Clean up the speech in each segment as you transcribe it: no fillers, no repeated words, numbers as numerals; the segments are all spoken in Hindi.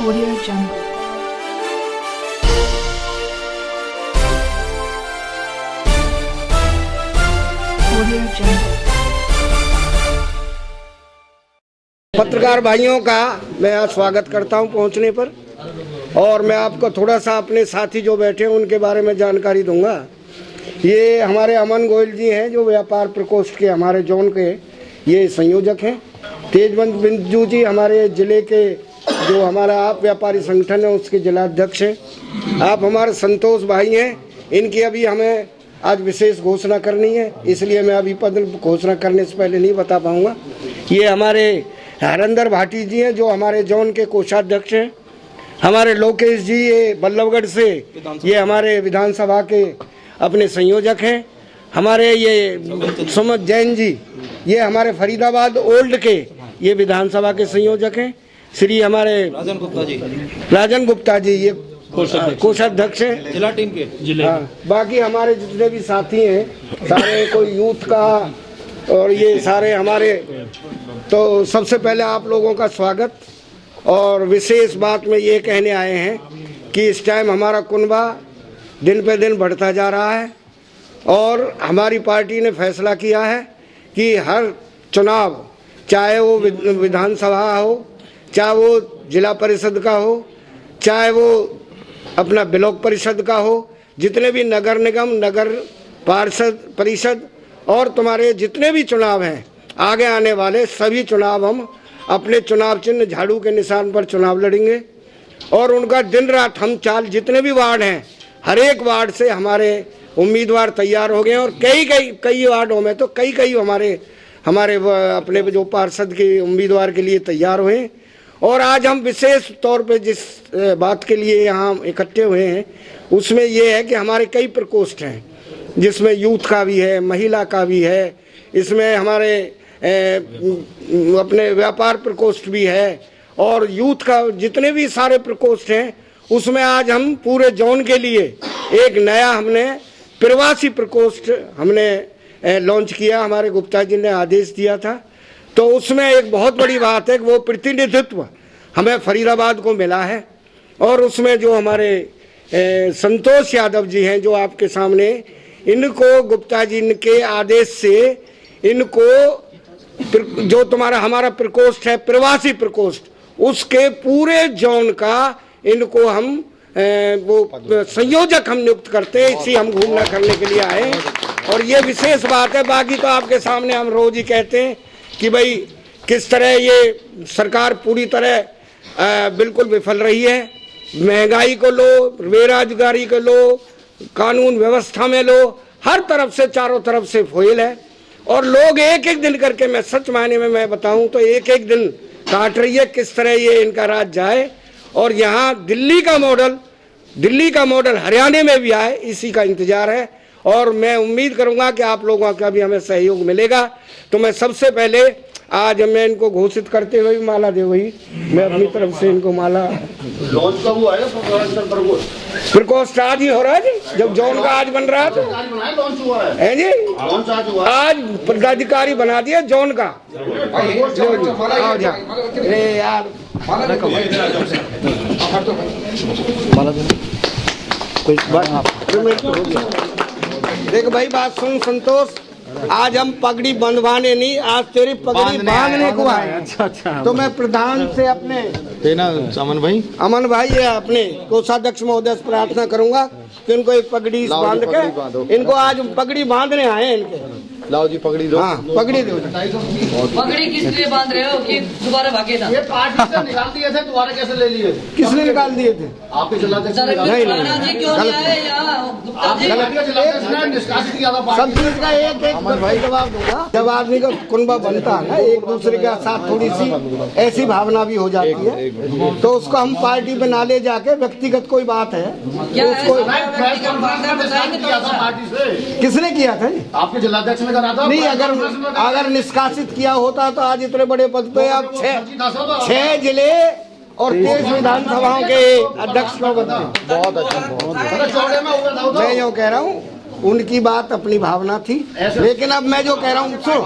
Audio Jungle. Audio Jungle. पत्रकार भाइयों का मैं आज स्वागत करता हूं पहुंचने पर, और मैं आपको थोड़ा सा अपने साथी जो बैठे हैं उनके बारे में जानकारी दूंगा। ये हमारे अमन गोयल जी हैं, जो व्यापार प्रकोष्ठ के हमारे जोन के ये संयोजक हैं। तेजवंत बिंजू जी हमारे ज़िले के जो हमारा आप व्यापारी संगठन है उसके जिलाध्यक्ष हैं। आप हमारे संतोष भाई हैं, इनकी अभी हमें आज विशेष घोषणा करनी है, इसलिए मैं अभी पद घोषणा करने से पहले नहीं बता पाऊँगा। ये हमारे हरिंदर भाटी जी हैं, जो हमारे जोन के कोषाध्यक्ष हैं। हमारे लोकेश जी ये बल्लभगढ़ से, ये हमारे विधानसभा के अपने संयोजक हैं। हमारे ये सुमित जैन जी, ये हमारे फरीदाबाद ओल्ड के ये विधानसभा के संयोजक हैं। श्री हमारे राजन गुप्ता जी ये कोषाध्यक्ष हैं जिला टीम के जिले। हाँ, बाकी हमारे जितने भी साथी हैं सारे, कोई यूथ का और ये सारे हमारे। तो सबसे पहले आप लोगों का स्वागत। और विशेष बात में ये कहने आए हैं कि इस टाइम हमारा कुनबा दिन पे दिन बढ़ता जा रहा है, और हमारी पार्टी ने फैसला किया है कि हर चुनाव, चाहे वो विधानसभा हो, चाहे वो जिला परिषद का हो, चाहे वो अपना ब्लॉक परिषद का हो, जितने भी नगर निगम, नगर पार्षद परिषद और तुम्हारे जितने भी चुनाव हैं आगे आने वाले, सभी चुनाव हम अपने चुनाव चिन्ह झाड़ू के निशान पर चुनाव लड़ेंगे। और उनका दिन रात हम चाल, जितने भी वार्ड हैं हर एक वार्ड से हमारे उम्मीदवार तैयार हो गए हैं, और कई वार्डों में तो कई हमारे अपने जो पार्षद के उम्मीदवार के लिए तैयार हुए। और आज हम विशेष तौर पे जिस बात के लिए यहाँ इकट्ठे हुए हैं उसमें ये है कि हमारे कई प्रकोष्ठ हैं, जिसमें यूथ का भी है, महिला का भी है, इसमें हमारे अपने व्यापार प्रकोष्ठ भी है, और यूथ का जितने भी सारे प्रकोष्ठ हैं उसमें आज हम पूरे जोन के लिए एक नया हमने प्रवासी प्रकोष्ठ हमने लॉन्च किया। हमारे गुप्ता जी ने आदेश दिया था, तो उसमें एक बहुत बड़ी बात है कि वो प्रतिनिधित्व हमें फरीदाबाद को मिला है। और उसमें जो हमारे संतोष यादव जी हैं, जो आपके सामने, इनको गुप्ता जी के आदेश से इनको जो हमारा प्रकोष्ठ है प्रवासी प्रकोष्ठ, उसके पूरे जोन का इनको हम वो संयोजक हम नियुक्त करते हैं। इसी हम घूमना करने के लिए आए, और ये विशेष बात है। बाकी तो आपके सामने हम रोज ही कहते हैं कि भाई किस तरह ये सरकार पूरी तरह बिल्कुल विफल रही है। महंगाई को लो, बेरोजगारी को लो, कानून व्यवस्था में लो, हर तरफ से, चारों तरफ से फोइल है। और लोग एक एक दिन करके, मैं सच मायने में मैं बताऊं तो एक एक दिन काट रही है किस तरह ये इनका राज जाए। और यहाँ दिल्ली का मॉडल हरियाणा में भी आए, इसी का इंतजार है। और मैं उम्मीद करूंगा कि आप लोगों का भी हमें सहयोग मिलेगा। तो मैं सबसे पहले आज मैं इनको घोषित करते हुए माला दे वही मैं अपनी तरफ से इनको माला लॉन्च कब हुआ है? प्रकोष्ठ आज ही हो रहा है जी, जब जोन का आज बन रहा है तो लॉन्च हुआ है जी। आज पदाधिकारी बना दिया जोन का। आओ जा यार, देख भाई, बात सुन संतोष, आज हम पगड़ी बंधवाने नहीं, आज तेरी पगड़ी बांधने को आए। अच्छा। तो मैं प्रधान से अपने अमन भाई या अपने कोषाध्यक्ष महोदय से प्रार्थना करूंगा कि इनको एक पगड़ी बांध के, इनको आज पगड़ी बांधने आए इनके। लाओ जी पगड़ी दो। हाँ पगड़ी दो। पगड़ी किस लिए बांध रहे हो कि दोबारा भागे था? ये पार्टी से निकाल दिए थे, दोबारा कैसे ले लिए? किसने निकाल दिए थे? आपके जिलाध्यक्ष ने नहीं, जी क्यों नहीं आए यहाँ? गुप्ता जी निष्कासित किया था। सब चीज का एक भाई जवाब दूंगा। जब आदमी का कुनबा बनता है ना, एक दूसरे के साथ थोड़ी सी ऐसी भावना भी हो जाती है, तो उसको हम पार्टी में ना ले जाके, व्यक्तिगत कोई बात है तो उसको पार्टी से किसने किया था जी? आपके जिलाध्यक्ष ने करा था। नहीं, अगर निष्कासित किया होता तो आज इतने बड़े पद पे आप 6 जिले और 23 विधानसभाओं के अध्यक्ष को बनते। बहुत अच्छा। मैं यूँ कह रहा हूँ उनकी बात अपनी भावना थी, लेकिन अब मैं जो कह रहा हूँ सुनो,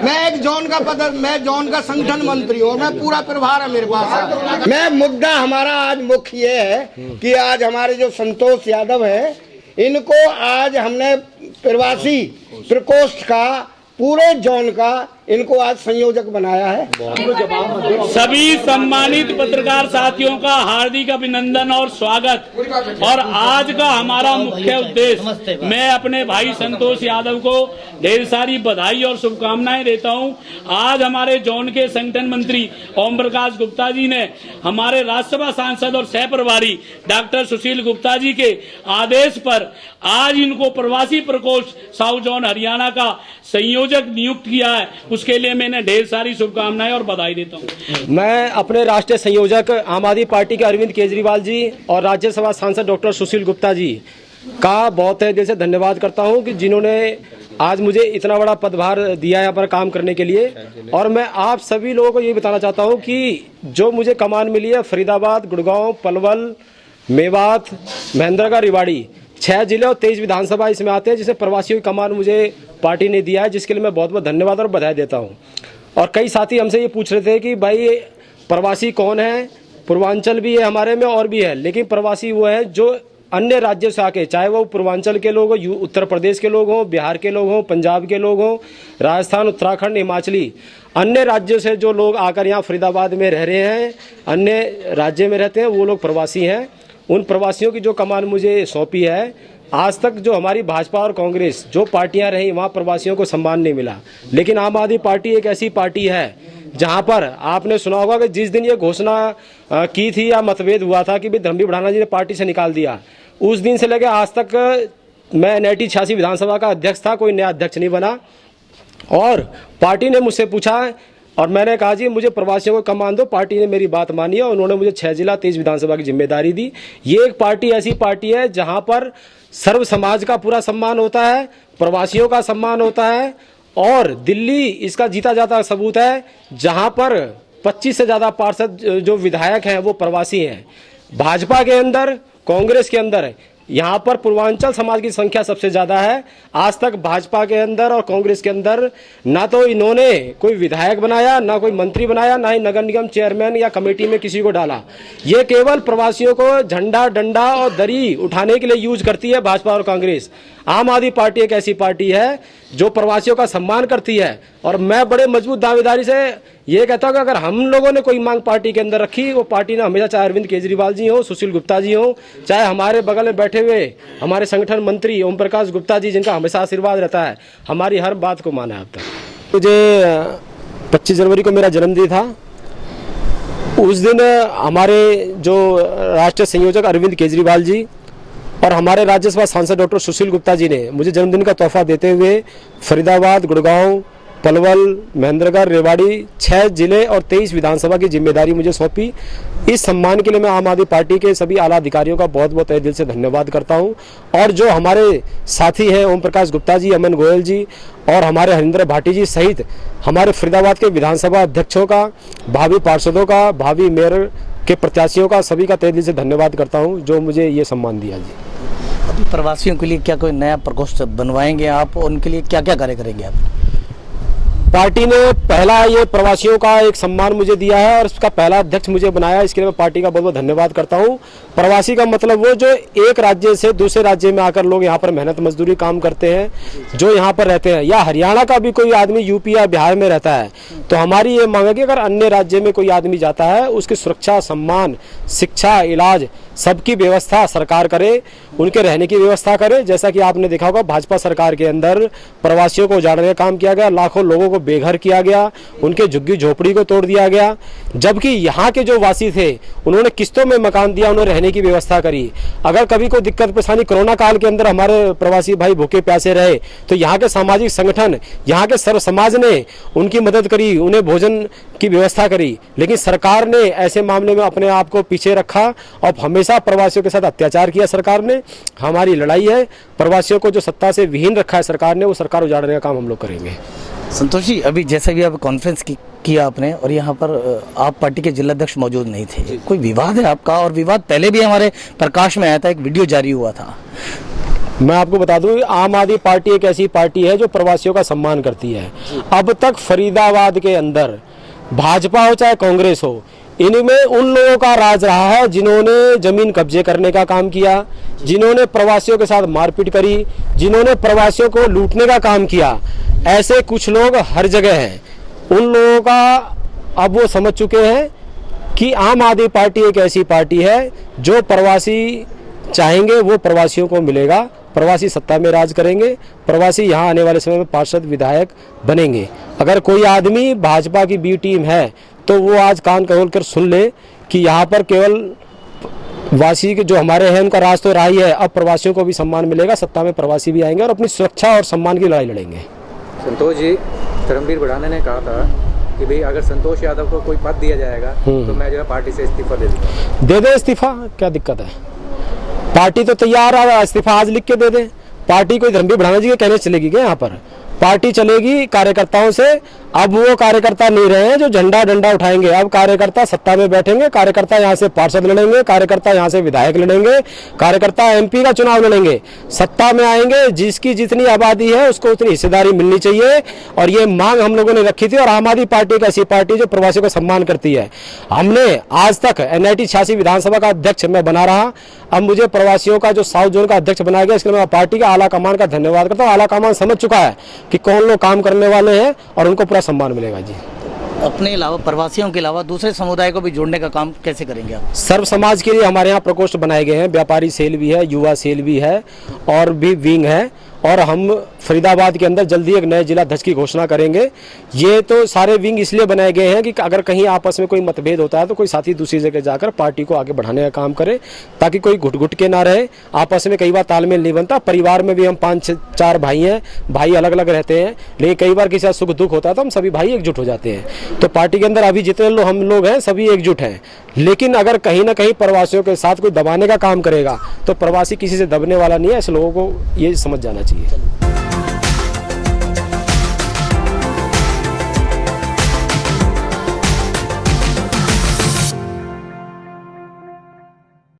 मैं एक जोन का संगठन मंत्री हूँ और मैं पूरा प्रभार है मेरे पास। मैं मुद्दा हमारा आज मुख्य ये है कि आज हमारे जो संतोष यादव है, इनको आज हमने प्रवासी प्रकोष्ठ का पूरे जोन का इनको आज संयोजक बनाया है। सभी सम्मानित पत्रकार साथियों का हार्दिक अभिनंदन और स्वागत। और आज का हमारा मुख्य उद्देश्य, मैं अपने भाई संतोष यादव को ढेर सारी बधाई और शुभकामनाएं देता हूं। आज हमारे जोन के संगठन मंत्री ओम प्रकाश गुप्ता जी ने हमारे राज्यसभा सांसद और सह प्रभारी डॉक्टर सुशील गुप्ता जी के आदेश पर आज इनको प्रवासी प्रकोष्ठ साउथ जोन हरियाणा का संयोजक नियुक्त किया है। उसके लिए मैंने ढेर सारी शुभकामनाएं और बधाई देता हूं। मैं अपने राष्ट्रीय संयोजक आम आदमी पार्टी के अरविंद केजरीवाल जी और राज्यसभा सांसद डॉक्टर सुशील गुप्ता जी का बहुत दिल से धन्यवाद करता हूं कि जिन्होंने आज मुझे इतना बड़ा पदभार दिया है यहाँ पर काम करने के लिए। और मैं आप सभी लोगों को ये बताना चाहता हूँ कि जो मुझे कमान मिली है, फरीदाबाद, गुड़गांव, पलवल, मेवात, महेंद्रगढ़, रेवाड़ी, 6 जिले और 23 विधानसभा इसमें आते हैं, जिसे प्रवासियों की कमान मुझे पार्टी ने दिया है, जिसके लिए मैं बहुत बहुत धन्यवाद और बधाई देता हूं। और कई साथी हमसे ये पूछ रहे थे कि भाई प्रवासी कौन है, पूर्वांचल भी है हमारे में और भी है, लेकिन प्रवासी वो है जो अन्य राज्यों से आके, चाहे वो पूर्वांचल के लोग हों, उत्तर प्रदेश के लोग हों, बिहार के लोग हों, पंजाब के लोग हों, राजस्थान, उत्तराखंड, हिमाचली, अन्य राज्यों से जो लोग आकर यहाँ फरीदाबाद में रह रहे हैं, अन्य राज्य में रहते हैं, वो लोग प्रवासी हैं। उन प्रवासियों की जो कमान मुझे सौंपी है, आज तक जो हमारी भाजपा और कांग्रेस जो पार्टियां रही, वहाँ प्रवासियों को सम्मान नहीं मिला, लेकिन आम आदमी पार्टी एक ऐसी पार्टी है जहां पर आपने सुना होगा कि जिस दिन ये घोषणा की थी या मतभेद हुआ था कि भाई धर्मवीर भड़ाना जी ने पार्टी से निकाल दिया, उस दिन से लेकर आज तक मैं NIT 86 विधानसभा का अध्यक्ष था, कोई नया अध्यक्ष नहीं बना। और पार्टी ने मुझसे पूछा और मैंने कहा जी मुझे प्रवासियों को कमान दो। पार्टी ने मेरी बात मानी है और उन्होंने मुझे 6 जिला 23 विधानसभा की जिम्मेदारी दी। ये एक पार्टी ऐसी पार्टी है जहां पर सर्व समाज का पूरा सम्मान होता है, प्रवासियों का सम्मान होता है, और दिल्ली इसका जीता जाता सबूत है, जहां पर 25 से ज़्यादा पार्षद जो विधायक हैं वो प्रवासी हैं। भाजपा के अंदर, कांग्रेस के अंदर यहाँ पर पूर्वांचल समाज की संख्या सबसे ज़्यादा है। आज तक भाजपा के अंदर और कांग्रेस के अंदर ना तो इन्होंने कोई विधायक बनाया, ना कोई मंत्री बनाया, ना ही नगर निगम चेयरमैन या कमेटी में किसी को डाला। ये केवल प्रवासियों को झंडा, डंडा और दरी उठाने के लिए यूज करती है भाजपा और कांग्रेस। आम आदमी पार्टी एक ऐसी पार्टी है जो प्रवासियों का सम्मान करती है। और मैं बड़े मजबूत दावेदारी से ये कहता हूँ कि अगर हम लोगों ने कोई मांग पार्टी के अंदर रखी, वो पार्टी ने हमेशा, चाहे अरविंद केजरीवाल जी हो, सुशील गुप्ता जी हो, चाहे हमारे बगल में बैठे हुए हमारे संगठन मंत्री ओम प्रकाश गुप्ता जी, जिनका हमेशा आशीर्वाद रहता है, हमारी हर बात को माना है अब तक। मुझे 25 जनवरी को मेरा जन्मदिन था। उस दिन हमारे जो राष्ट्रीय संयोजक अरविंद केजरीवाल जी और हमारे राज्यसभा सांसद डॉक्टर सुशील गुप्ता जी ने मुझे जन्मदिन का तोहफा देते हुए फरीदाबाद, गुड़गांव, पलवल, महेंद्रगढ़, रेवाड़ी, 6 जिले और 23 विधानसभा की जिम्मेदारी मुझे सौंपी। इस सम्मान के लिए मैं आम आदमी पार्टी के सभी आला अधिकारियों का बहुत बहुत तहे दिल से धन्यवाद करता हूं। और जो हमारे साथी हैं ओम प्रकाश गुप्ता जी, अमन गोयल जी और हमारे हरिंद्र भाटी जी सहित हमारे फरीदाबाद के विधानसभा अध्यक्षों का, भावी पार्षदों का, भावी मेयर के प्रत्याशियों का, सभी का तहे दिल से धन्यवाद करता हूं जो मुझे ये सम्मान दिया जी। अभी प्रवासियों के लिए क्या कोई नया प्रकोष्ठ बनवाएंगे आप? उनके लिए क्या क्या कार्य करेंगे आप? पार्टी ने पहला ये प्रवासियों का एक सम्मान मुझे दिया है और उसका पहला अध्यक्ष मुझे बनाया, इसके लिए मैं पार्टी का बहुत बहुत धन्यवाद करता हूँ। प्रवासी का मतलब वो जो एक राज्य से दूसरे राज्य में आकर लोग यहाँ पर मेहनत मजदूरी काम करते हैं, जो यहाँ पर रहते हैं, या हरियाणा का भी कोई आदमी यूपी या बिहार में रहता है, तो हमारी ये मांग है कि अगर अन्य राज्य में कोई आदमी जाता है, उसकी सुरक्षा, सम्मान, शिक्षा, इलाज सबकी व्यवस्था सरकार करे, उनके रहने की व्यवस्था करे। जैसा कि आपने देखा होगा भाजपा सरकार के अंदर प्रवासियों को उजाड़ने का काम किया गया, लाखों लोगों को बेघर किया गया, उनके झुग्गी झोपड़ी को तोड़ दिया गया, जबकि यहाँ के जो वासी थे उन्होंने किस्तों में मकान दिया, उन्होंने रहने की व्यवस्था करी। अगर कभी कोई दिक्कत परेशानी कोरोना काल के अंदर हमारे प्रवासी भाई भूखे प्यासे रहे, तो यहाँ के सामाजिक संगठन, यहाँ के सर्व समाज ने उनकी मदद करी, उन्हें भोजन की व्यवस्था करी। लेकिन सरकार ने ऐसे मामले में अपने आप को पीछे रखा और हमेशा प्रवासियों के साथ अत्याचार किया सरकार ने। हमारी लड़ाई है, प्रवासियों को जो सत्ता से विहीन रखा है सरकार ने, वो सरकार उजाड़ने का काम हम लोग करेंगे। संतोष जी, अभी जैसे भी आप कॉन्फ्रेंस किया आपने और यहाँ पर आप पार्टी के जिलाध्यक्ष मौजूद नहीं थे, कोई विवाद है आपका? और विवाद पहले भी हमारे प्रकाश में आया था, एक वीडियो जारी हुआ था। मैं आपको बता दूं, आम आदमी पार्टी एक ऐसी पार्टी है जो प्रवासियों का सम्मान करती है। अब तक फरीदाबाद के अंदर भाजपा हो चाहे कांग्रेस हो, इनमें उन लोगों का राज रहा है जिन्होंने जमीन कब्जे करने का काम किया, जिन्होंने प्रवासियों के साथ मारपीट करी, जिन्होंने प्रवासियों को लूटने का काम किया। ऐसे कुछ लोग हर जगह हैं। उन लोगों का अब वो समझ चुके हैं कि आम आदमी पार्टी एक ऐसी पार्टी है जो प्रवासी चाहेंगे वो प्रवासियों को मिलेगा, प्रवासी सत्ता में राज करेंगे, प्रवासी यहाँ आने वाले समय में पार्षद विधायक बनेंगे। अगर कोई आदमी भाजपा की बी टीम है तो वो आज कान खोल कर सुन ले कि यहाँ पर केवल वासी के जो हमारे हैं उनका राज तो रहा ही है, अब प्रवासियों को भी सम्मान मिलेगा, सत्ता में प्रवासी भी आएंगे और अपनी सुरक्षा और सम्मान की लड़ाई लड़ेंगे। संतोष जी, धर्मवीर बढ़ाने ने कहा था कि भाई अगर संतोष यादव को कोई पद दिया जाएगा तो मैं जो है पार्टी से इस्तीफा दे दूंगा। दे दे इस्तीफा, क्या दिक्कत है? पार्टी तो तैयार है, इस्तीफा आज लिख के दे दे। पार्टी कोई धर्मवीर बढ़ाने जी के कहने चलेगी क्या? यहाँ पर पार्टी चलेगी कार्यकर्ताओं से। अब वो कार्यकर्ता नहीं रहे हैं जो झंडा डंडा उठाएंगे, अब कार्यकर्ता सत्ता में बैठेंगे, कार्यकर्ता यहाँ से पार्षद लड़ेंगे, कार्यकर्ता यहाँ से विधायक लड़ेंगे, कार्यकर्ता एमपी का चुनाव लड़ेंगे, सत्ता में आएंगे। जिसकी जितनी आबादी है उसको उतनी हिस्सेदारी मिलनी चाहिए और ये मांग हम लोगों ने रखी थी। और आम आदमी पार्टी एक ऐसी पार्टी जो प्रवासियों का सम्मान करती है। हमने आज तक NIT 86 विधानसभा का अध्यक्ष मैं बना रहा, अब मुझे प्रवासियों का जो साउथ जोन का अध्यक्ष बनाया गया, इसके लिए मैं पार्टी का आला कमान का धन्यवाद करता हूँ। आला कमान समझ चुका है कि कौन लोग काम करने वाले हैं और उनको पूरा सम्मान मिलेगा जी। अपने अलावा प्रवासियों के अलावा दूसरे समुदाय को भी जोड़ने का काम कैसे करेंगे आप? सर्व समाज के लिए हमारे यहाँ प्रकोष्ठ बनाए गए हैं, व्यापारी सेल भी है, युवा सेल भी है और भी विंग है। और हम फरीदाबाद के अंदर जल्दी एक नए जिला अध्यक्ष की घोषणा करेंगे। ये तो सारे विंग इसलिए बनाए गए हैं कि अगर कहीं आपस में कोई मतभेद होता है तो कोई साथी दूसरी जगह जाकर पार्टी को आगे बढ़ाने का काम करे, ताकि कोई घुट घुट के ना रहे। आपस में कई बार तालमेल नहीं बनता। परिवार में भी हम 5-4 भाई हैं, भाई अलग अलग रहते हैं, लेकिन कई बार किसी का सुख दुख होता है तो हम सभी भाई एकजुट हो जाते हैं। तो पार्टी के अंदर अभी जितने हम लोग हैं सभी एकजुट हैं। लेकिन अगर कहीं ना कहीं प्रवासियों के साथ कोई दबाने का काम करेगा तो प्रवासी किसी से दबने वाला नहीं है, ऐसे लोगों को ये समझ जाना चाहिए।